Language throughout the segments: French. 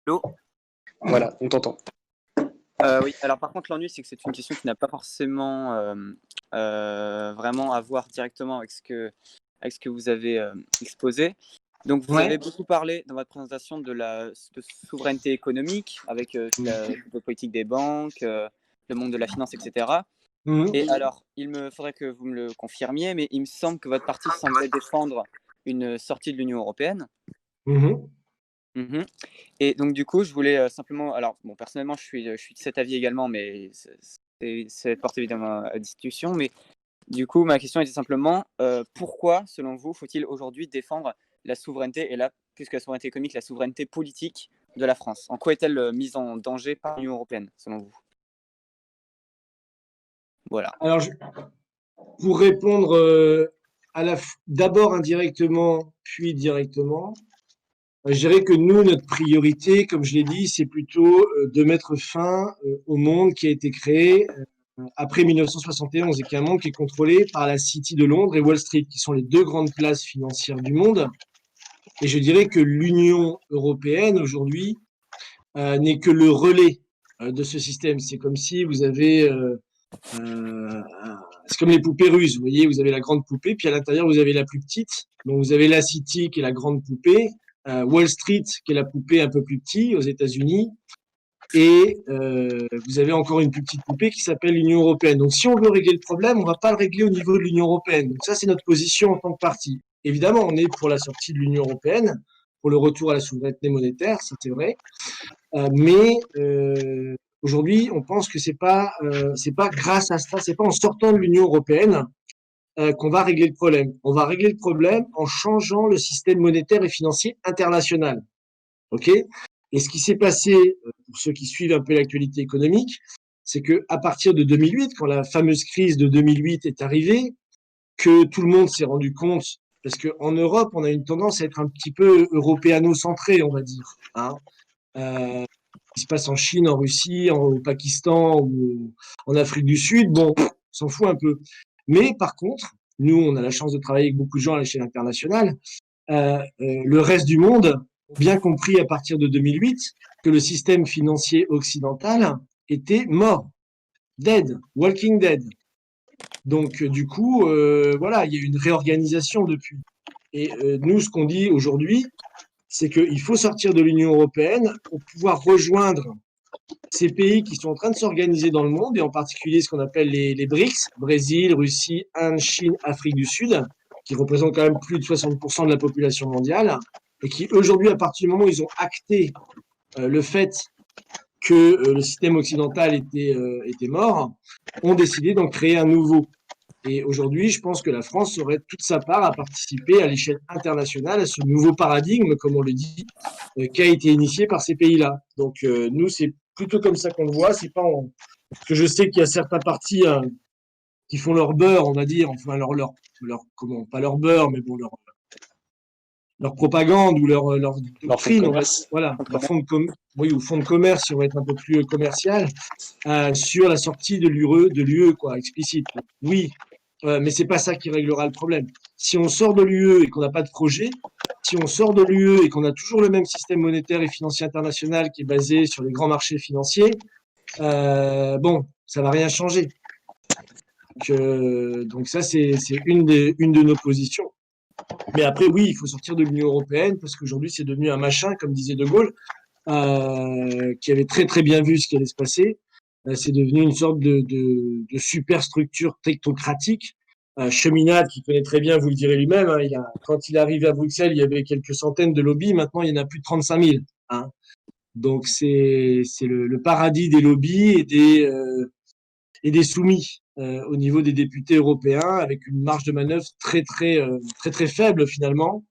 Allô. Voilà, on t'entend. Oui, alors par contre, l'ennui, c'est que c'est une question qui n'a pas forcément vraiment à voir directement avec ce que vous avez exposé. Donc, vous avez Ouais. beaucoup parlé dans votre présentation de souveraineté économique avec la politique des banques, le monde de la finance, etc. Et Mhm. alors, il me faudrait que vous me le confirmiez, mais il me semble que votre parti semblait défendre une sortie de l'Union européenne. Mhm. Mhm. Et donc, du coup, je voulais simplement. Alors, bon, personnellement, je suis de cet avis également, mais c'est porte évidemment à discussion. Mais du coup, ma question était simplement pourquoi, selon vous, faut-il aujourd'hui défendre la souveraineté et là, plus que la souveraineté économique, la souveraineté politique de la France? En quoi est-elle mise en danger par l'Union européenne, selon vous? Voilà. Alors, pour répondre d'abord indirectement, puis directement, je dirais que nous, notre priorité, comme je l'ai dit, c'est plutôt de mettre fin au monde qui a été créé après 1971 et qui est un monde qui est contrôlé par la City de Londres et Wall Street, qui sont les deux grandes places financières du monde. Et je dirais que l'Union européenne, aujourd'hui, n'est que le relais de ce système. C'est comme si vous avez Euh, c'est comme les poupées russes, vous voyez, vous avez la grande poupée, puis à l'intérieur, vous avez la plus petite. Donc, vous avez la City, qui est la grande poupée, Wall Street, qui est la poupée un peu plus petite aux États-Unis, et vous avez encore une plus petite poupée qui s'appelle l'Union européenne. Donc, si on veut régler le problème, on va pas le régler au niveau de l'Union européenne. Donc, ça, c'est notre position en tant que parti. Évidemment, on est pour la sortie de l'Union européenne, pour le retour à la souveraineté monétaire, c'était vrai. Mais aujourd'hui, on pense que c'est pas grâce à ça, c'est pas en sortant de l'Union européenne qu'on va régler le problème. On va régler le problème en changeant le système monétaire et financier international. Ok. Et ce qui s'est passé, pour ceux qui suivent un peu l'actualité économique, c'est que à partir de 2008, quand la fameuse crise de 2008 est arrivée, que tout le monde s'est rendu compte, parce qu'en Europe, on a une tendance à être un petit peu européano-centré, on va dire. Hein. Euh, qui se passe en Chine, en Russie, au Pakistan ou en Afrique du Sud, bon, on s'en fout un peu. Mais par contre, nous, on a la chance de travailler avec beaucoup de gens à l'échelle internationale. Le reste du monde a bien compris à partir de 2008 que le système financier occidental était mort, dead, walking dead. Donc, du coup, voilà, il y a eu une réorganisation depuis. Et nous, ce qu'on dit aujourd'hui, c'est qu'il faut sortir de l'Union européenne pour pouvoir rejoindre ces pays qui sont en train de s'organiser dans le monde, et en particulier ce qu'on appelle les BRICS, Brésil, Russie, Inde, Chine, Afrique du Sud, qui représentent quand même plus de 60% de la population mondiale, et qui aujourd'hui, à partir du moment où ils ont acté le fait que le système occidental était mort, ont décidé d'en créer un nouveau. Et aujourd'hui, je pense que la France aurait toute sa part à participer à l'échelle internationale à ce nouveau paradigme, comme on le dit, qui a été initié par ces pays-là. Donc nous, c'est plutôt comme ça qu'on le voit. C'est pas parce que je sais qu'il y a certains partis qui font leur beurre, on va dire, enfin leur comment, pas leur beurre, mais bon leur propagande ou leur Leur fonds de doctrine, commerce. voilà, leur fonds de oui, ou fonds de commerce, si on va être un peu plus commercial, sur la sortie de l'UE, quoi, explicite. Oui, mais c'est pas ça qui réglera le problème. Si on sort de l'UE et qu'on n'a pas de projet, si on sort de l'UE et qu'on a toujours le même système monétaire et financier international qui est basé sur les grands marchés financiers, bon, ça va rien changer. Donc ça, c'est une de nos positions. Mais après, oui, il faut sortir de l'Union européenne parce qu'aujourd'hui, c'est devenu un machin, comme disait De Gaulle, qui avait très très bien vu ce qui allait se passer. C'est devenu une sorte de superstructure technocratique. Cheminade, qui connaît très bien, vous le direz lui-même, hein, quand il est arrivé à Bruxelles, il y avait quelques centaines de lobbies, maintenant il y en a plus de 35 000. Hein. Donc c'est le paradis des lobbies et des soumis au niveau des députés européens, avec une marge de manœuvre très faible finalement,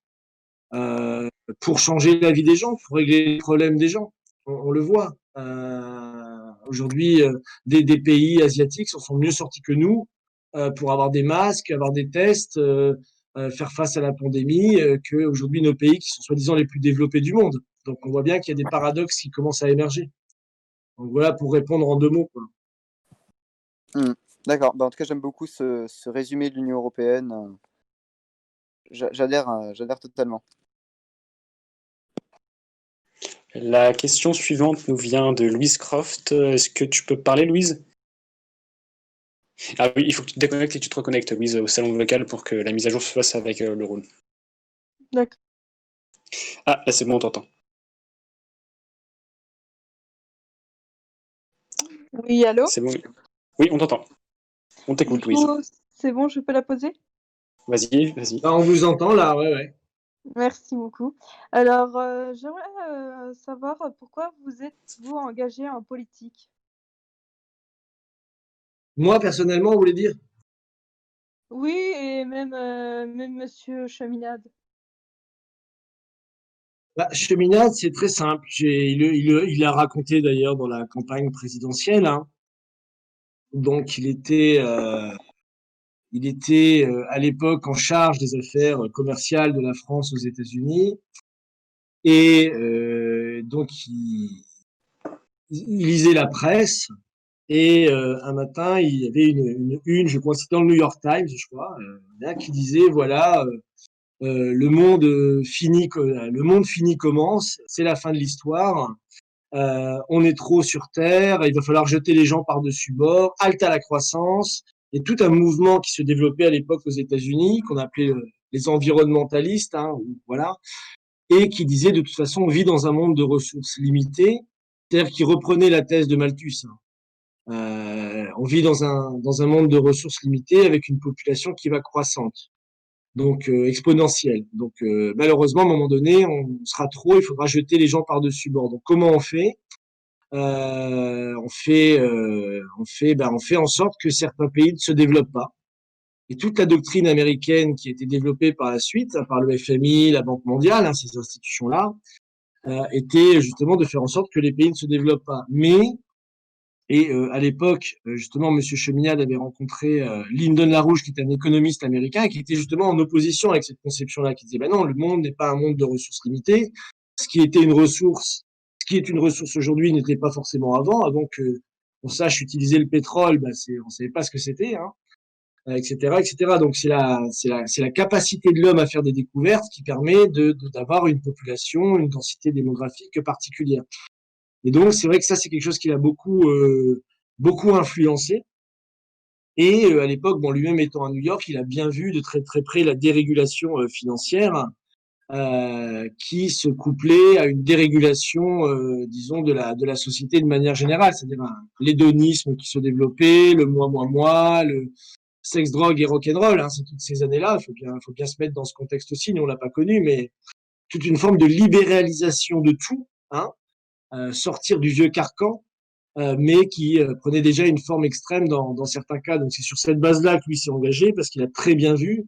pour changer la vie des gens, pour régler les problèmes des gens. On le voit. Aujourd'hui, des pays asiatiques s'en sont mieux sortis que nous pour avoir des masques, avoir des tests, faire face à la pandémie, que aujourd'hui nos pays qui sont soi-disant les plus développés du monde. Donc on voit bien qu'il y a des paradoxes qui commencent à émerger. Donc voilà pour répondre en deux mots. Quoi. Mmh. D'accord. Bah, en tout cas, j'aime beaucoup ce résumé de l'Union européenne. J'adhère totalement. La question suivante nous vient de Louise Croft. Est-ce que tu peux parler, Louise? Ah oui, il faut que tu te déconnectes et que tu te reconnectes, Louise, au salon vocal pour que la mise à jour se fasse avec le rôle. D'accord. Ah, là c'est bon, on t'entend. Oui, allô? C'est bon. Oui, on t'entend. On Du t'écoute, Louise. coup, c'est bon, je peux la poser? Vas-y, vas-y. Là, on vous entend, là, ouais. Merci beaucoup. Alors, j'aimerais savoir pourquoi vous engagé en politique? Moi, personnellement, vous voulez dire? Oui, et même Monsieur Cheminade. Bah, Cheminade, c'est très simple. Il l'a raconté d'ailleurs dans la campagne présidentielle, hein. Donc, il était à l'époque en charge des affaires commerciales de la France aux États-Unis. Et donc, il lisait la presse. Et un matin, il y avait une, je crois que c'était dans le New York Times, je crois, là, qui disait, voilà, le monde fini commence, c'est la fin de l'histoire. On est trop sur Terre, il va falloir jeter les gens par-dessus bord, halte à la croissance, et tout un mouvement qui se développait à l'époque aux États-Unis, qu'on appelait les environnementalistes, hein, voilà, et qui disait de toute façon on vit dans un monde de ressources limitées, c'est-à-dire qui reprenait la thèse de Malthus, hein. On vit dans un monde de ressources limitées avec une population qui va croissante, donc exponentielle. Donc malheureusement, à un moment donné, on sera trop, il faudra jeter les gens par-dessus bord. Donc comment on fait? On fait en sorte que certains pays ne se développent pas. Et toute la doctrine américaine qui a été développée par la suite, hein, par le FMI, la Banque mondiale, hein, ces institutions-là, était justement de faire en sorte que les pays ne se développent pas. Et à l'époque, justement, Monsieur Cheminade avait rencontré Lyndon LaRouche, qui était un économiste américain, qui était justement en opposition avec cette conception-là, qui disait, ben non, le monde n'est pas un monde de ressources limitées. Ce qui était une ressource, ce qui est une ressource aujourd'hui n'était pas forcément avant. Avant que on sache utiliser le pétrole, ben on savait pas ce que c'était, hein, etc., etc. Donc c'est la capacité de l'homme à faire des découvertes qui permet d'avoir une population, une densité démographique particulière. Et donc, c'est vrai que ça, c'est quelque chose qui l'a beaucoup influencé. Et à l'époque, bon, lui-même étant à New York, il a bien vu de très très près la dérégulation financière qui se couplait à une dérégulation, disons, de la société de manière générale, c'est-à-dire l'hédonisme qui se développait, le moi, le sexe, drogue et rock'n'roll, hein, c'est toutes ces années-là. Faut bien se mettre dans ce contexte aussi. Nous, on l'a pas connu, mais toute une forme de libéralisation de tout, hein, sortir du vieux carcan, mais qui prenait déjà une forme extrême dans certains cas. Donc c'est sur cette base-là que lui s'est engagé, parce qu'il a très bien vu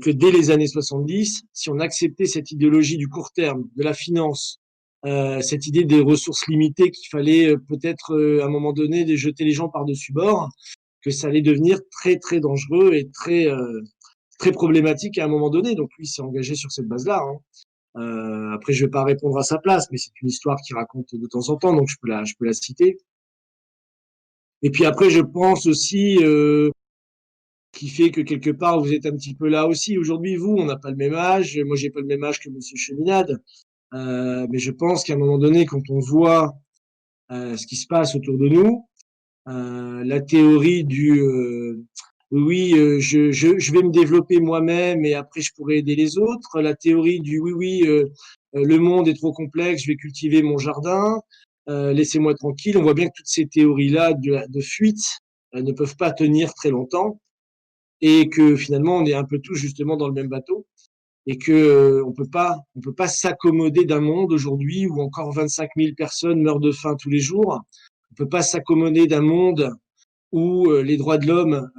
que dès les années 70, si on acceptait cette idéologie du court terme, de la finance, cette idée des ressources limitées, qu'il fallait peut-être à un moment donné de jeter les gens par-dessus bord, que ça allait devenir très très dangereux et très problématique à un moment donné. Donc lui s'est engagé sur cette base-là, hein. Après, je vais pas répondre à sa place, mais c'est une histoire qu'il raconte de temps en temps, donc je peux la citer. Et puis après, je pense aussi qui fait que quelque part vous êtes un petit peu là aussi. Aujourd'hui, vous, on n'a pas le même âge. Moi, j'ai pas le même âge que Monsieur Cheminade, mais je pense qu'à un moment donné, quand on voit ce qui se passe autour de nous, la théorie du oui, je vais me développer moi-même et après je pourrai aider les autres. La théorie du le monde est trop complexe, je vais cultiver mon jardin, laissez-moi tranquille. On voit bien que toutes ces théories-là de fuite ne peuvent pas tenir très longtemps et que finalement on est un peu tous justement dans le même bateau et que on peut pas s'accommoder d'un monde aujourd'hui où encore 25 000 personnes meurent de faim tous les jours. On peut pas s'accommoder d'un monde où les droits de l'homme,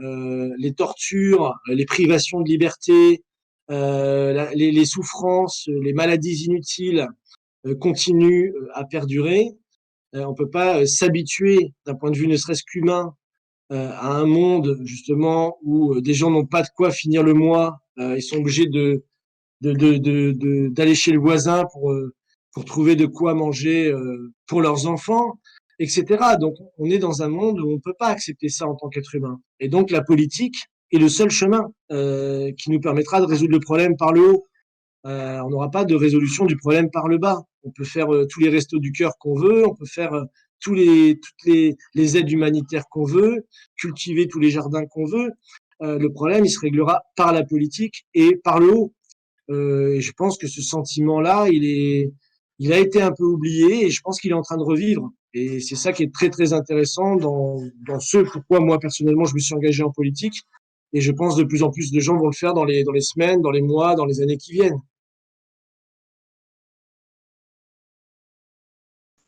les tortures, les privations de liberté, les souffrances, les maladies inutiles continuent à perdurer. On peut pas s'habituer d'un point de vue ne serait-ce qu'humain à un monde justement où des gens n'ont pas de quoi finir le mois, ils sont obligés d'aller chez le voisin pour trouver de quoi manger pour leurs enfants, etc. Donc, on est dans un monde où on ne peut pas accepter ça en tant qu'être humain. Et donc, la politique est le seul chemin qui nous permettra de résoudre le problème par le haut. on n'aura pas de résolution du problème par le bas. On peut faire tous les restos du cœur qu'on veut, on peut faire toutes les aides humanitaires qu'on veut, cultiver tous les jardins qu'on veut. Le problème, il se réglera par la politique et par le haut. Et je pense que ce sentiment-là, il a été un peu oublié et je pense qu'il est en train de revivre. Et c'est ça qui est très, très intéressant dans ce pourquoi moi, personnellement, je me suis engagé en politique. Et je pense de plus en plus de gens vont le faire dans les semaines, dans les mois, dans les années qui viennent.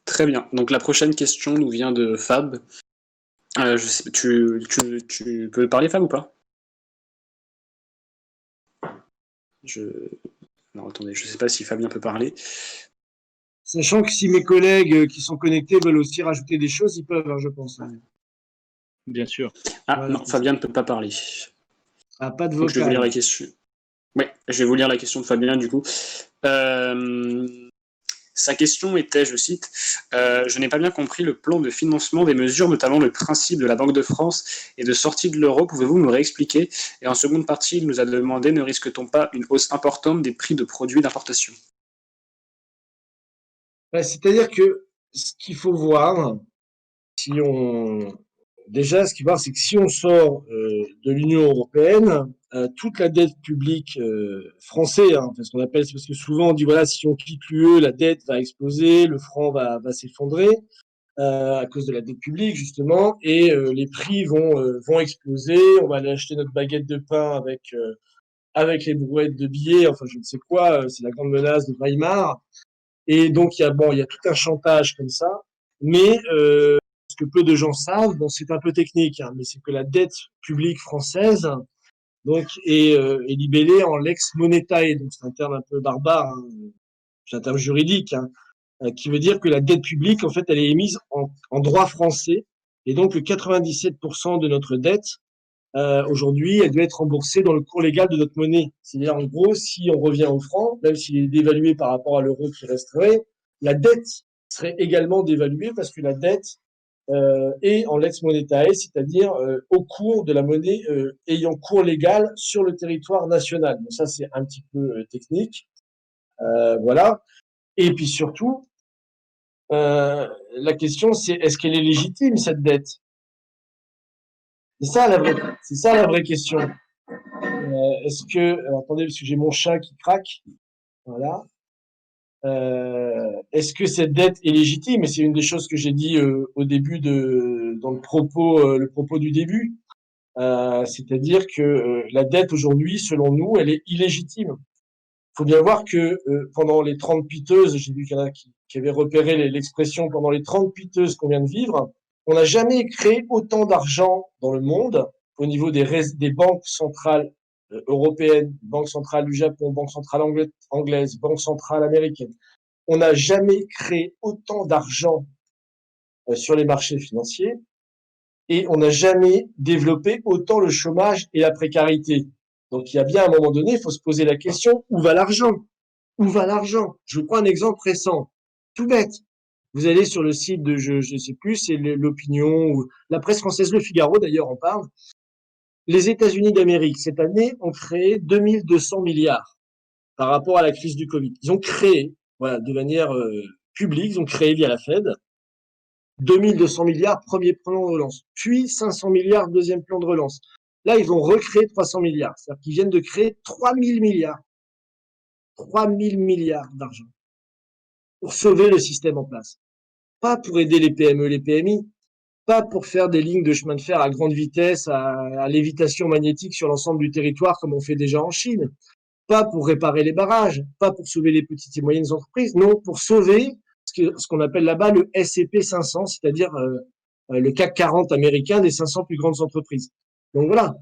Très bien. Donc la prochaine question nous vient de Fab. Tu peux parler, Fab, ou pas? Non, attendez, je ne sais pas si Fabien peut parler. Sachant que si mes collègues qui sont connectés veulent aussi rajouter des choses, ils peuvent, hein, je pense. Bien sûr. Ah Voilà. non, Fabien ne peut pas parler. Ah, pas de Donc, je vais vous lire vocal. la question. Ouais, je vais vous lire la question de Fabien, du coup. Sa question était, je cite, je n'ai pas bien compris le plan de financement des mesures, notamment le principe de la Banque de France et de sortie de l'euro. Pouvez-vous me réexpliquer? Et en seconde partie, il nous a demandé, ne risque-t-on pas une hausse importante des prix de produits d'importation? C'est-à-dire que ce qu'il faut voir, déjà, ce qu'il faut voir, c'est que si on sort de l'Union européenne, toute la dette publique française, hein, parce qu'on appelle, parce que souvent on dit voilà, si on quitte l'UE, la dette va exploser, le franc va s'effondrer à cause de la dette publique justement, et les prix vont exploser. On va aller acheter notre baguette de pain avec les brouettes de billets, enfin je ne sais quoi, c'est la grande menace de Weimar. Et donc il y a tout un chantage comme ça, mais ce que peu de gens savent, bon c'est un peu technique, hein, mais c'est que la dette publique française donc est libellée en lex monetae, donc c'est un terme un peu barbare, hein, c'est un terme juridique, hein, qui veut dire que la dette publique en fait elle est émise en droit français, et donc le 97% de notre dette aujourd'hui, elle doit être remboursée dans le cours légal de notre monnaie. C'est-à-dire, en gros, si on revient au franc, même s'il est dévalué par rapport à l'euro qui resterait, la dette serait également dévaluée parce que la dette est en lex monetae, c'est-à-dire au cours de la monnaie ayant cours légal sur le territoire national. Donc ça, c'est un petit peu technique. Voilà. Et puis surtout, la question, c'est est-ce qu'elle est légitime, cette dette? C'est ça la vraie question. Est-ce que, attendez, parce que j'ai mon chat qui craque. Voilà. Est-ce que cette dette est légitime? Et c'est une des choses que j'ai dit au début dans le propos du début. C'est-à-dire que la dette aujourd'hui, selon nous, elle est illégitime. Il faut bien voir que pendant les 30 piteuses, j'ai vu qu'il y en a qui avaient repéré l'expression pendant les 30 piteuses qu'on vient de vivre, on n'a jamais créé autant d'argent dans le monde au niveau des banques centrales européennes, Banque centrale du Japon, Banque centrale anglaise, Banque centrale américaine. On n'a jamais créé autant d'argent sur les marchés financiers et on n'a jamais développé autant le chômage et la précarité. Donc il y a bien un moment donné, il faut se poser la question, où va l'argent? Où va l'argent? Je vous prends un exemple récent, tout bête. Vous allez sur le site de, je sais plus, c'est l'Opinion ou la presse française, Le Figaro d'ailleurs en parle. Les États-Unis d'Amérique, cette année, ont créé 2200 milliards par rapport à la crise du Covid. Ils ont créé, voilà, de manière publique, ils ont créé via la Fed 2200 milliards, premier plan de relance, puis 500 milliards, deuxième plan de relance. Là, ils vont recréer 300 milliards. C'est-à-dire qu'ils viennent de créer 3000 milliards. 3000 milliards d'argent pour sauver le système en place. Pas pour aider les PME, les PMI, pas pour faire des lignes de chemin de fer à grande vitesse, à lévitation magnétique sur l'ensemble du territoire comme on fait déjà en Chine, pas pour réparer les barrages, pas pour sauver les petites et moyennes entreprises, non, pour sauver ce qu'on appelle là-bas le S&P 500, c'est-à-dire le CAC 40 américain des 500 plus grandes entreprises. Donc voilà,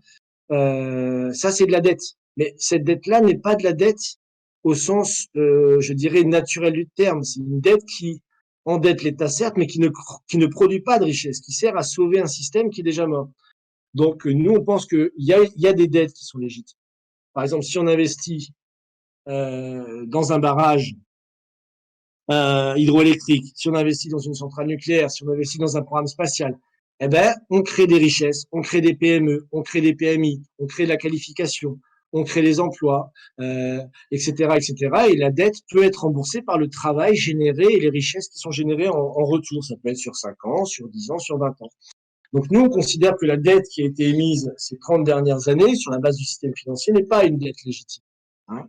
ça c'est de la dette. Mais cette dette-là n'est pas de la dette au sens, je dirais, naturel du terme. C'est une dette qui endette l'État, certes, mais qui ne produit pas de richesse, qui sert à sauver un système qui est déjà mort. Donc nous, on pense qu'il y a des dettes qui sont légitimes. Par exemple, si on investit dans un barrage hydroélectrique, si on investit dans une centrale nucléaire, si on investit dans un programme spatial, eh ben, on crée des richesses, on crée des PME, on crée des PMI, on crée de la qualification, on crée des emplois, etc., etc. Et la dette peut être remboursée par le travail généré et les richesses qui sont générées en retour. Ça peut être sur 5 ans, sur 10 ans, sur 20 ans. Donc nous, on considère que la dette qui a été émise ces 30 dernières années sur la base du système financier n'est pas une dette légitime. Hein.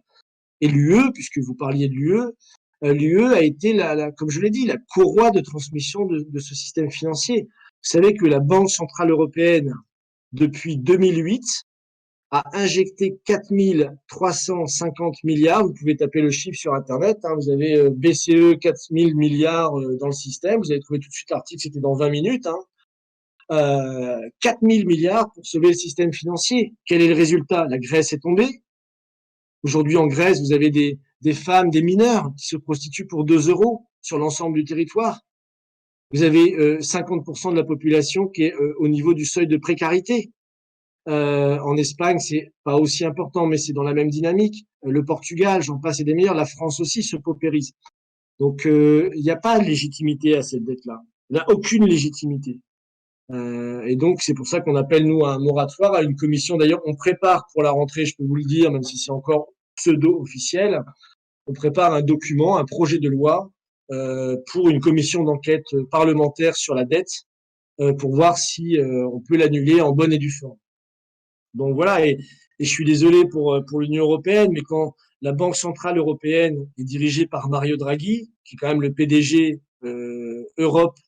Et l'UE, puisque vous parliez de l'UE a été, comme je l'ai dit, la courroie de transmission de ce système financier. Vous savez que la Banque centrale européenne, depuis 2008, a injecté 4 350 milliards. Vous pouvez taper le chiffre sur Internet. Hein, vous avez BCE 4 000 milliards dans le système. Vous allez trouver tout de suite l'article, c'était dans 20 minutes. Hein. 4 000 milliards pour sauver le système financier. Quel est le résultat? La Grèce est tombée. Aujourd'hui, en Grèce, vous avez des femmes, des mineurs qui se prostituent pour 2 euros sur l'ensemble du territoire. Vous avez 50% de la population qui est au niveau du seuil de précarité. En Espagne, c'est pas aussi important, mais c'est dans la même dynamique. Le Portugal, j'en passe et des meilleurs. La France aussi se paupérise. Donc, il n'y a pas de légitimité à cette dette-là. Il n'y a aucune légitimité. Et donc, c'est pour ça qu'on appelle, nous, à un moratoire, à une commission. D'ailleurs, on prépare pour la rentrée, je peux vous le dire, même si c'est encore pseudo-officiel, on prépare un document, un projet de loi pour une commission d'enquête parlementaire sur la dette pour voir si on peut l'annuler en bonne et due forme. Donc voilà, et je suis désolé pour l'Union européenne, mais quand la Banque centrale européenne est dirigée par Mario Draghi, qui est quand même le PDG Europe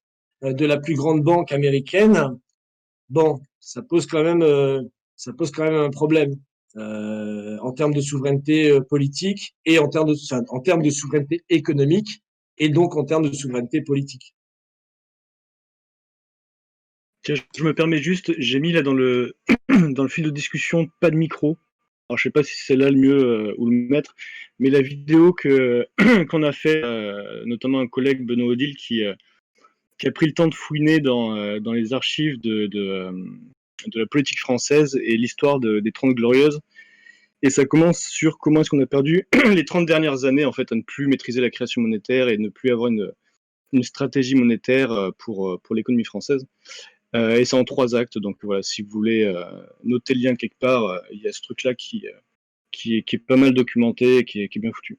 de la plus grande banque américaine, bon, ça pose quand même un problème en termes de souveraineté politique et en termes de souveraineté économique et donc en termes de souveraineté politique. Tiens, je me permets juste, j'ai mis là dans le fil de discussion pas de micro. Alors je sais pas si c'est là le mieux où le mettre, mais la vidéo qu'on a fait, notamment un collègue Benoît Odile qui a pris le temps de fouiner dans les archives de la politique française et l'histoire des 30 Glorieuses. Et ça commence sur comment est-ce qu'on a perdu les 30 dernières années en fait à ne plus maîtriser la création monétaire et ne plus avoir une stratégie monétaire pour l'économie française. Et c'est en 3 actes, donc voilà, si vous voulez noter le lien quelque part, il y a ce truc-là qui est pas mal documenté et qui est bien foutu.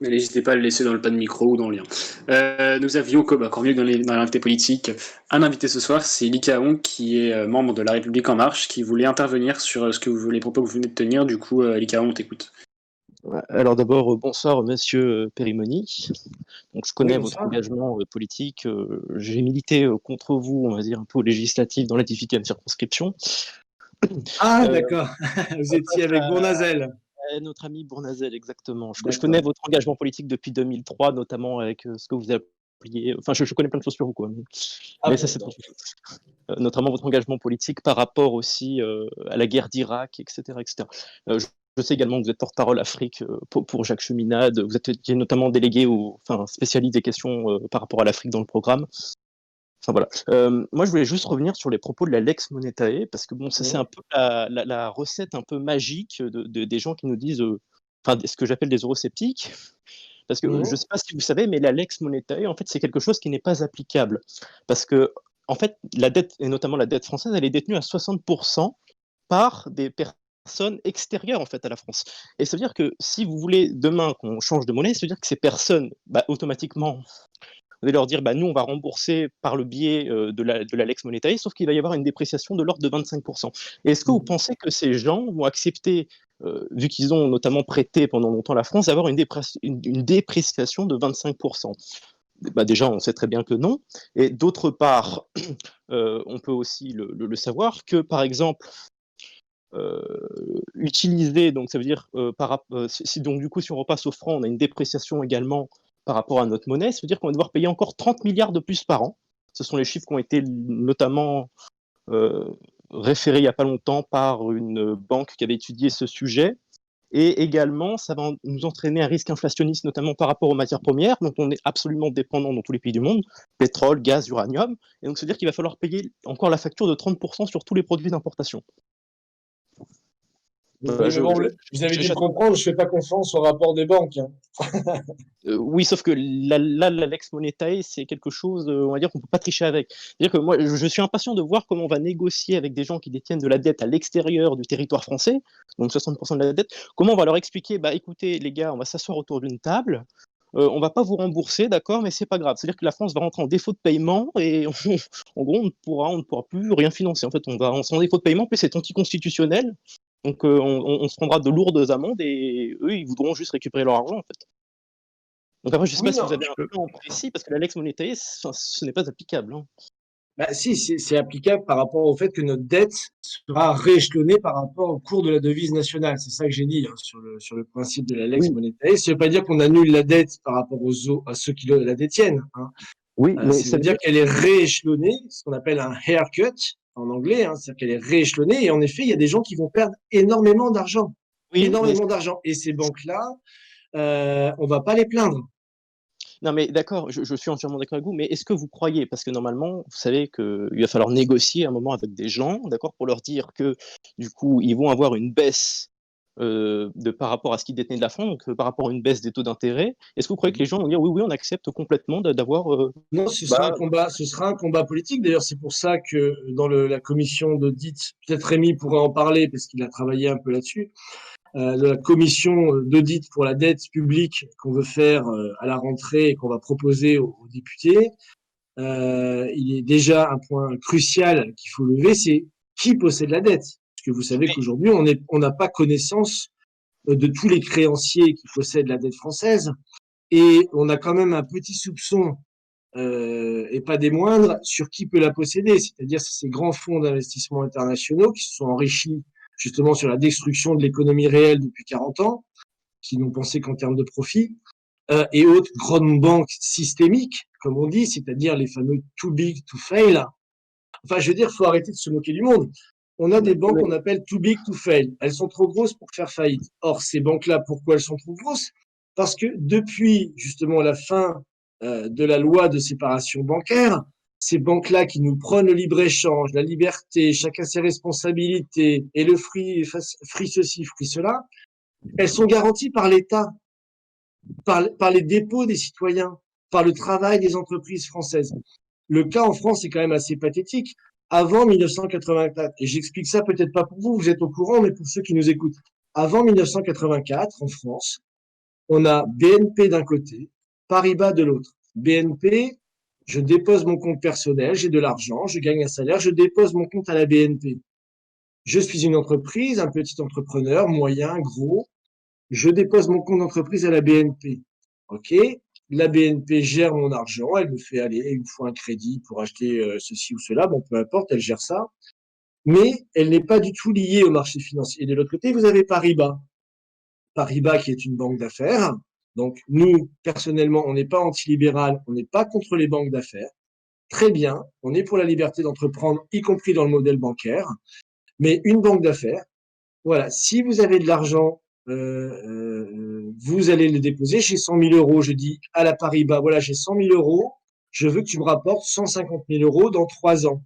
Mais n'hésitez pas à le laisser dans le pas de micro ou dans le lien. Nous avions, comme encore mieux dans l'invité politique, un invité ce soir, c'est Lika Hong, qui est membre de La République En Marche, qui voulait intervenir sur les propos que vous venez de tenir. Du coup, Lika Hong, on t'écoute. Alors d'abord, bonsoir Monsieur Perimoni. Donc je connais votre engagement politique. J'ai milité contre vous, on va dire, un peu aux législatives dans la 18e circonscription. Ah d'accord, vous étiez avec Bournazel. Notre ami Bournazel, exactement. Je connais votre engagement politique depuis 2003, notamment avec ce que vous appeliez... Enfin, je connais plein de choses sur vous, quoi. Mais ça, c'est notamment votre engagement politique par rapport aussi à la guerre d'Irak, etc. etc. Je sais également que vous êtes porte-parole Afrique pour Jacques Cheminade. Vous êtes notamment délégué, spécialiste des questions par rapport à l'Afrique dans le programme. Enfin voilà. Moi, je voulais juste revenir sur les propos de la Lex Monetae, parce que bon, ça c'est un peu la recette un peu magique des gens qui nous disent, ce que j'appelle des eurosceptiques. Parce que je ne sais pas si vous savez, mais la Lex Monetae, en fait, c'est quelque chose qui n'est pas applicable. Parce que, en fait, la dette, et notamment la dette française, elle est détenue à 60% par des personnes extérieures en fait à la France. Et ça veut dire que si vous voulez demain qu'on change de monnaie, ça veut dire que ces personnes, automatiquement, vous allez leur dire, nous on va rembourser par le biais de la Lex Monetae, sauf qu'il va y avoir une dépréciation de l'ordre de 25%. Et est-ce que vous pensez que ces gens vont accepter, vu qu'ils ont notamment prêté pendant longtemps la France, d'avoir une dépréciation de 25%? Déjà, on sait très bien que non. Et d'autre part, on peut aussi le savoir que, par exemple, utiliser, donc ça veut dire, si on repasse au franc, on a une dépréciation également par rapport à notre monnaie, ça veut dire qu'on va devoir payer encore 30 milliards de plus par an. Ce sont les chiffres qui ont été notamment référés il n'y a pas longtemps par une banque qui avait étudié ce sujet. Et également, ça va nous entraîner un risque inflationniste, notamment par rapport aux matières premières, dont on est absolument dépendant dans tous les pays du monde, pétrole, gaz, uranium. Et donc, ça veut dire qu'il va falloir payer encore la facture de 30% sur tous les produits d'importation. Voilà, Oui, mais bon, vous avez dû le comprendre, je fais pas confiance au rapport des banques. Hein. Oui, sauf que là, la Lex Monetae, c'est quelque chose, on va dire, qu'on peut pas tricher avec. C'est-à-dire que moi, je suis impatient de voir comment on va négocier avec des gens qui détiennent de la dette à l'extérieur du territoire français, donc 60% de la dette. Comment on va leur expliquer, bah écoutez, les gars, on va s'asseoir autour d'une table. On va pas vous rembourser, d'accord, mais c'est pas grave. C'est-à-dire que la France va rentrer en défaut de paiement et en gros, on ne pourra plus rien financer. En fait, on sera en défaut de paiement, puis c'est anticonstitutionnel. Donc, on se prendra de lourdes amendes et eux, ils voudront juste récupérer leur argent, en fait. Donc après, je ne sais Oui, pas si non, vous avez un plan précis, parce que la Lex Monetae, ce n'est pas applicable. Hein. bah, si, c'est applicable par rapport au fait que notre dette sera rééchelonnée par rapport au cours de la devise nationale. C'est ça que j'ai dit hein, sur le principe de la Lex Oui, Monetae. Ça ne veut pas dire qu'on annule la dette par rapport à ceux qui la détiennent. Hein. oui, mais Ça ça veut veut dire dire. qu'elle est rééchelonnée, ce qu'on appelle un haircut en anglais. Hein, c'est-à-dire qu'elle est rééchelonnée. Et en effet, il y a des gens qui vont perdre énormément d'argent. Oui, mais. Énormément d'argent. Et ces banques-là, on ne va pas les plaindre. Non, mais d'accord, je suis entièrement d'accord avec vous, mais est-ce que vous croyez, parce que normalement, vous savez qu'il va falloir négocier un moment avec des gens, d'accord, pour leur dire que, du coup, ils vont avoir une baisse par rapport à ce qu'ils détenaient de la France, donc par rapport à une baisse des taux d'intérêt. Est-ce que vous croyez que les gens vont dire oui, oui, on accepte complètement d'avoir. Non, Bah, ce sera un combat politique. D'ailleurs, c'est pour ça que dans la commission d'audit, peut-être Rémi pourrait en parler parce qu'il a travaillé un peu là-dessus, la commission d'audit pour la dette publique qu'on veut faire à la rentrée et qu'on va proposer aux députés, il est déjà un point crucial qu'il faut lever, c'est qui possède la dette. Parce que vous savez qu'aujourd'hui, on n'a pas connaissance de tous les créanciers qui possèdent la dette française et on a quand même un petit soupçon et pas des moindres, sur qui peut la posséder, c'est-à-dire ces grands fonds d'investissement internationaux qui se sont enrichis justement sur la destruction de l'économie réelle depuis 40 ans, qui n'ont pensé qu'en termes de profit, et autres grandes banques systémiques, comme on dit, c'est-à-dire les fameux too big to fail. Enfin, je veux dire, il faut arrêter de se moquer du monde. On a des banques qu'on appelle too big to fail. Elles sont trop grosses pour faire faillite. Or, ces banques-là, pourquoi elles sont trop grosses? Parce que depuis justement la fin de la loi de séparation bancaire, ces banques-là qui nous prônent le libre-échange, la liberté, chacun ses responsabilités, et le free ceci, free cela, elles sont garanties par l'État, par les dépôts des citoyens, par le travail des entreprises françaises. Le cas en France est quand même assez pathétique. Avant 1984, et j'explique ça peut-être pas pour vous, vous êtes au courant, mais pour ceux qui nous écoutent. Avant 1984, en France, on a BNP d'un côté, Paribas de l'autre. BNP, je dépose mon compte personnel, j'ai de l'argent, je gagne un salaire, je dépose mon compte à la BNP. Je suis une entreprise, un petit entrepreneur, moyen, gros, je dépose mon compte d'entreprise à la BNP. OK, la BNP gère mon argent, elle me fait aller, il me faut un crédit pour acheter ceci ou cela, bon, peu importe, elle gère ça, mais elle n'est pas du tout liée au marché financier. Et de l'autre côté, vous avez Paribas. Paribas qui est une banque d'affaires. Donc, nous, personnellement, on n'est pas antilibéral, on n'est pas contre les banques d'affaires. Très bien, on est pour la liberté d'entreprendre, y compris dans le modèle bancaire. Mais une banque d'affaires, voilà, si vous avez de l'argent, vous allez le déposer. J'ai 100 000 euros, je dis à la Paribas, voilà, j'ai 100 000 euros, je veux que tu me rapportes 150 000 euros dans 3 ans.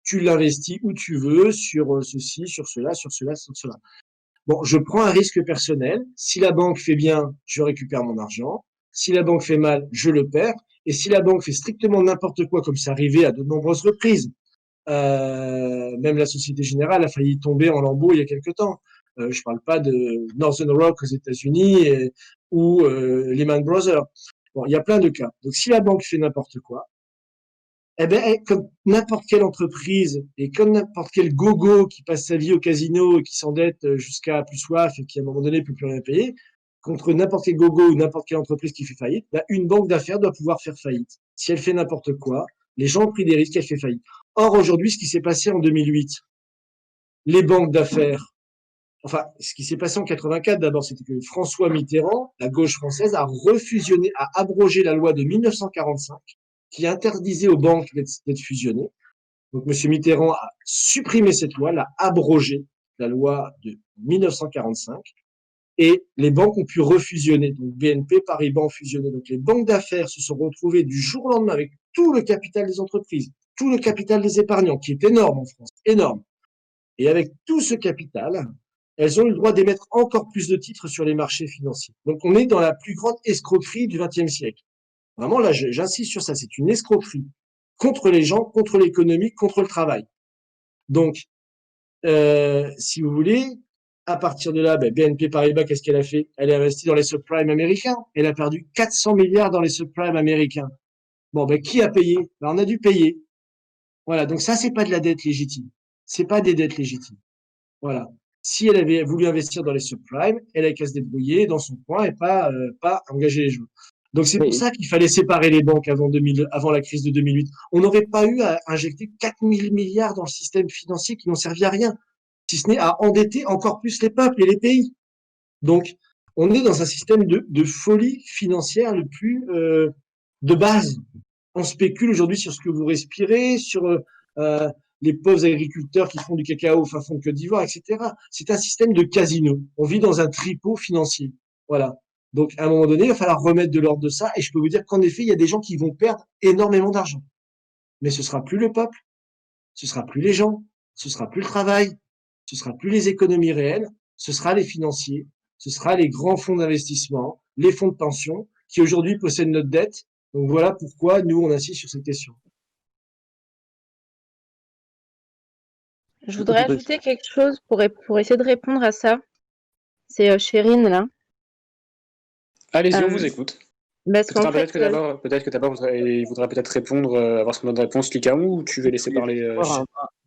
Tu l'investis où tu veux, sur ceci, sur cela, sur cela, sur cela. Bon, je prends un risque personnel. Si la banque fait bien, je récupère mon argent. Si la banque fait mal, je le perds. Et si la banque fait strictement n'importe quoi, comme c'est arrivé à de nombreuses reprises, même la Société Générale a failli tomber en lambeaux il y a quelque temps. Je ne parle pas de Northern Rock aux États-Unis ou Lehman Brothers. Bon, il y a plein de cas. Donc, si la banque fait n'importe quoi, eh ben, comme n'importe quelle entreprise et comme n'importe quel gogo qui passe sa vie au casino et qui s'endette jusqu'à plus soif et qui à un moment donné peut plus rien payer, contre n'importe quel gogo ou n'importe quelle entreprise qui fait faillite, bah, une banque d'affaires doit pouvoir faire faillite. Si elle fait n'importe quoi, les gens ont pris des risques, elle fait faillite. Or, aujourd'hui, ce qui s'est passé en 2008, les banques d'affaires, enfin, ce qui s'est passé en 84 d'abord, c'était que François Mitterrand, la gauche française, a refusionné, a abrogé la loi de 1945 qui interdisait aux banques d'être fusionnées. Donc, M. Mitterrand a supprimé cette loi, l'a abrogée, la loi de 1945, et les banques ont pu refusionner. Donc, BNP, Paribas ont fusionné. Donc, les banques d'affaires se sont retrouvées du jour au lendemain avec tout le capital des entreprises, tout le capital des épargnants, qui est énorme en France, énorme. Et avec tout ce capital, elles ont eu le droit d'émettre encore plus de titres sur les marchés financiers. Donc, on est dans la plus grande escroquerie du XXe siècle. Vraiment, là, j'insiste sur ça. C'est une escroquerie contre les gens, contre l'économie, contre le travail. Donc, si vous voulez, à partir de là, BNP Paribas, qu'est-ce qu'elle a fait? Elle a investi dans les subprimes américains. Elle a perdu 400 milliards dans les subprimes américains. Bon, qui a payé? On a dû payer. Voilà. Donc ça, c'est pas de la dette légitime. C'est pas des dettes légitimes. Voilà. Si elle avait voulu investir dans les subprimes, elle avait qu'à se débrouiller dans son coin et pas engager les gens. Donc c'est pour ça qu'il fallait séparer les banques avant la crise de 2008. On n'aurait pas eu à injecter 4000 milliards dans le système financier qui n'ont servi à rien, si ce n'est à endetter encore plus les peuples et les pays. Donc on est dans un système de folie financière le plus de base. On spécule aujourd'hui sur ce que vous respirez, sur les pauvres agriculteurs qui font du cacao au fin fond de Côte d'Ivoire, etc. C'est un système de casino. On vit dans un tripot financier. Voilà. Donc, à un moment donné, il va falloir remettre de l'ordre de ça. Et je peux vous dire qu'en effet, il y a des gens qui vont perdre énormément d'argent. Mais ce sera plus le peuple, ce sera plus les gens, ce sera plus le travail, ce sera plus les économies réelles, ce sera les financiers, ce sera les grands fonds d'investissement, les fonds de pension qui aujourd'hui possèdent notre dette. Donc voilà pourquoi nous, on insiste sur cette question. Je voudrais ajouter quelque chose pour essayer de répondre à ça. C'est Chérine, là. Allez-y, on vous écoute. Parce qu'en fait, Peut-être que d'abord, il voudra peut-être répondre, avoir son mode de réponse, Likaou, ou tu veux laisser parler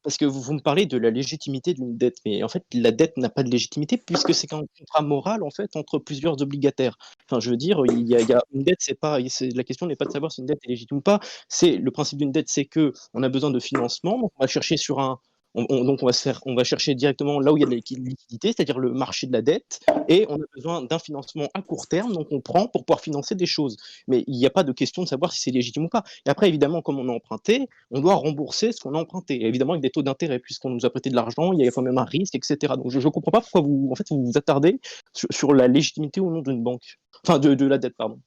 Parce que vous me parlez de la légitimité d'une dette, mais en fait, la dette n'a pas de légitimité puisque c'est un contrat moral en fait entre plusieurs obligataires. Enfin, je veux dire, il y a une dette, la question n'est pas de savoir si une dette est légitime ou pas. C'est le principe d'une dette, c'est que on a besoin de financement, donc on va chercher sur un donc on va chercher directement là où il y a de la liquidité, c'est-à-dire le marché de la dette, et on a besoin d'un financement à court terme, donc on prend pour pouvoir financer des choses. Mais il n'y a pas de question de savoir si c'est légitime ou pas. Et après, évidemment, comme on a emprunté, on doit rembourser ce qu'on a emprunté, et évidemment avec des taux d'intérêt, puisqu'on nous a prêté de l'argent, il y a quand même un risque, etc. Donc je ne comprends pas pourquoi vous vous attardez sur la légitimité ou non d'une banque, enfin de la dette, pardon.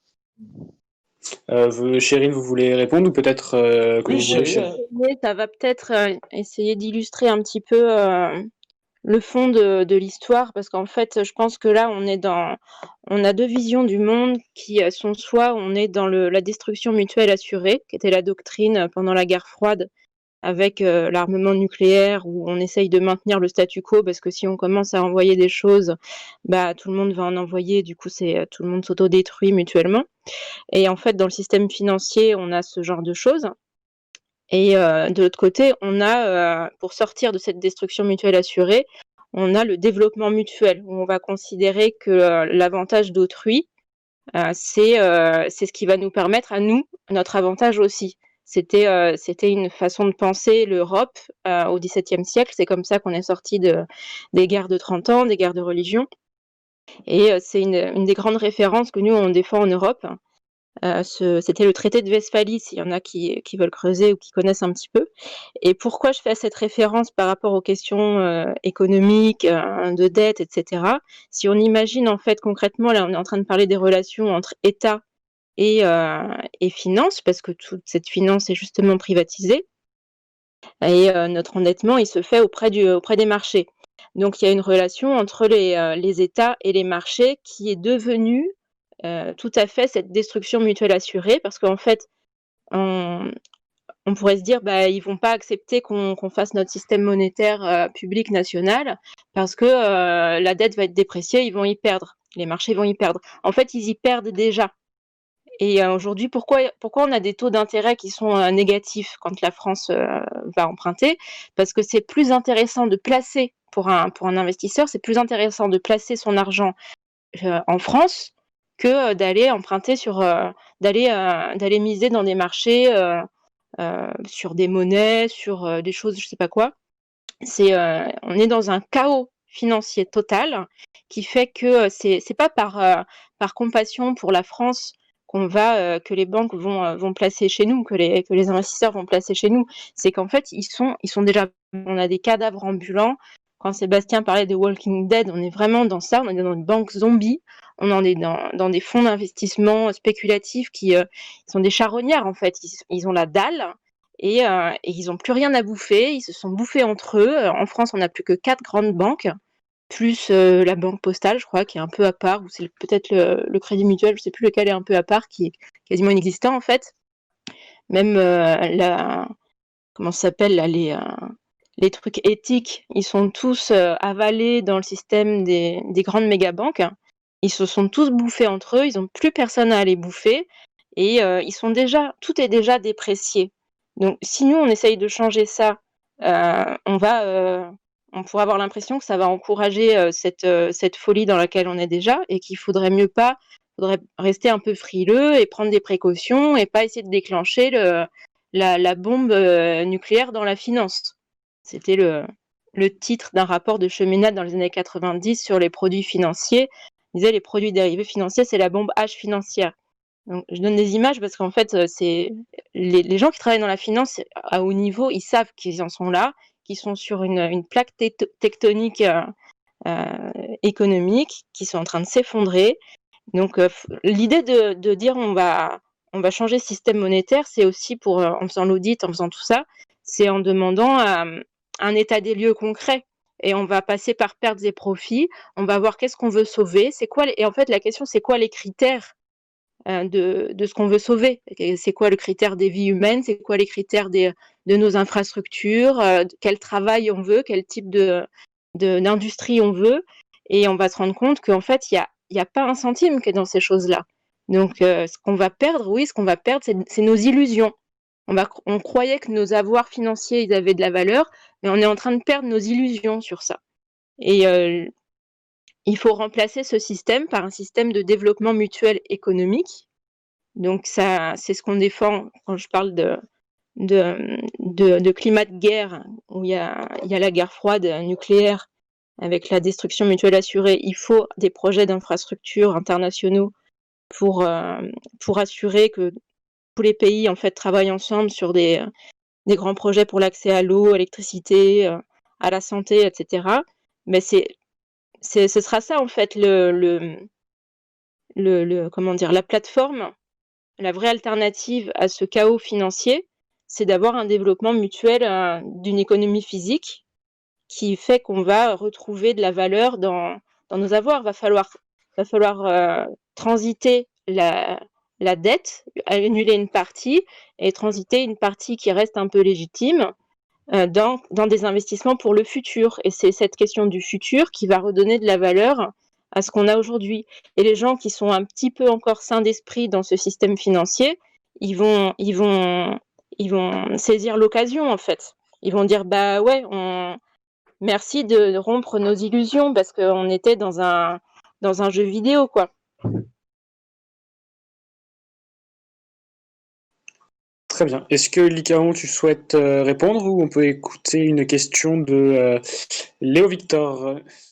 Chérine, vous voulez répondre ou peut-être que Oui, vous voulez ça va peut-être essayer d'illustrer un petit peu le fond de l'histoire, parce qu'en fait, je pense que là, on a deux visions du monde qui sont soit on est dans la destruction mutuelle assurée, qui était la doctrine pendant la guerre froide, avec l'armement nucléaire, où on essaye de maintenir le statu quo, parce que si on commence à envoyer des choses, tout le monde va en envoyer, du coup, tout le monde s'autodétruit mutuellement. Et en fait, dans le système financier, on a ce genre de choses. Et de l'autre côté, on a, pour sortir de cette destruction mutuelle assurée, on a le développement mutuel, où on va considérer que l'avantage d'autrui, c'est ce qui va nous permettre à nous, notre avantage aussi. C'était une façon de penser l'Europe au XVIIe siècle. C'est comme ça qu'on est sorti des guerres de 30 ans, des guerres de religion. Et c'est une des grandes références que nous, on défend en Europe. C'était le traité de Westphalie, s'il y en a qui veulent creuser ou qui connaissent un petit peu. Et pourquoi je fais cette référence par rapport aux questions économiques, de dette, etc. Si on imagine en fait concrètement, là on est en train de parler des relations entre État et finances, parce que toute cette finance est justement privatisée. Et notre endettement, il se fait auprès des marchés. Donc il y a une relation entre les États et les marchés qui est devenue tout à fait cette destruction mutuelle assurée, parce qu'en fait, on pourrait se dire, ils vont pas accepter qu'on fasse notre système monétaire public national, parce que la dette va être dépréciée, ils vont y perdre, les marchés vont y perdre. En fait, ils y perdent déjà. Et aujourd'hui, pourquoi on a des taux d'intérêt qui sont négatifs quand la France va emprunter? Parce que c'est plus intéressant de placer, pour un investisseur, c'est plus intéressant de placer son argent en France que d'aller emprunter d'aller miser dans des marchés, sur des monnaies, sur des choses, je sais pas quoi. On est dans un chaos financier total qui fait que c'est pas par compassion pour la France que les banques vont placer chez nous, que les investisseurs vont placer chez nous. C'est qu'en fait, ils sont déjà, on a des cadavres ambulants. Quand Sébastien parlait de Walking Dead, on est vraiment dans ça, on est dans une banque zombie, on en est dans des fonds d'investissement spéculatifs qui sont des charognards en fait, ils ont la dalle et ils n'ont plus rien à bouffer, ils se sont bouffés entre eux. En France, on n'a plus que 4 grandes banques plus la banque postale, je crois, qui est un peu à part, ou c'est peut-être le Crédit Mutuel, je sais plus lequel est un peu à part, qui est quasiment inexistant en fait. Même comment ça s'appelle là, les trucs éthiques, ils sont tous avalés dans le système des grandes mégabanques. Ils se sont tous bouffés entre eux, ils n'ont plus personne à aller bouffer, et ils sont tout est déjà déprécié. Donc si nous on essaye de changer ça, on pourrait avoir l'impression que ça va encourager cette folie dans laquelle on est déjà, et qu'il faudrait rester un peu frileux et prendre des précautions et pas essayer de déclencher la bombe nucléaire dans la finance. C'était le titre d'un rapport de Cheminade dans les années 90 sur les produits financiers. Il disait les produits dérivés financiers, c'est la bombe H financière. Donc, je donne des images parce qu'en fait, c'est les gens qui travaillent dans la finance à haut niveau, ils savent qu'ils en sont là, qu'ils sont sur une plaque tectonique économique, qui sont en train de s'effondrer. Donc, l'idée de dire on va changer le système monétaire, c'est aussi en faisant l'audit, en faisant tout ça, c'est en demandant un état des lieux concret. Et on va passer par pertes et profits, on va voir qu'est-ce qu'on veut sauver, et en fait la question c'est quoi les critères de ce qu'on veut sauver, c'est quoi le critère des vies humaines, c'est quoi les critères de nos infrastructures, quel travail on veut, quel type d'industrie on veut, et on va se rendre compte qu'en fait il y a pas un centime qui est dans ces choses-là. Donc ce qu'on va perdre, c'est nos illusions. On croyait que nos avoirs financiers ils avaient de la valeur, mais on est en train de perdre nos illusions sur ça. Et il faut remplacer ce système par un système de développement mutuel économique. Donc ça, c'est ce qu'on défend quand je parle de climat de guerre, où il y a la guerre froide nucléaire avec la destruction mutuelle assurée. Il faut des projets d'infrastructures internationaux pour assurer que tous les pays en fait travaillent ensemble sur des grands projets pour l'accès à l'eau, à l'électricité, à la santé, etc. Mais ce sera ça en fait comment dire, la plateforme, la vraie alternative à ce chaos financier, c'est d'avoir un développement mutuel d'une économie physique qui fait qu'on va retrouver de la valeur dans nos avoirs. Va falloir transiter la dette, annuler une partie et transiter une partie qui reste un peu légitime dans des investissements pour le futur. Et c'est cette question du futur qui va redonner de la valeur à ce qu'on a aujourd'hui. Et les gens qui sont un petit peu encore sains d'esprit dans ce système financier, ils vont saisir l'occasion en fait. Ils vont dire bah ouais, merci de rompre nos illusions parce qu'on était dans un jeu vidéo quoi. Très bien. Est-ce que Lycaon, tu souhaites répondre ou on peut écouter une question de Léo Victor?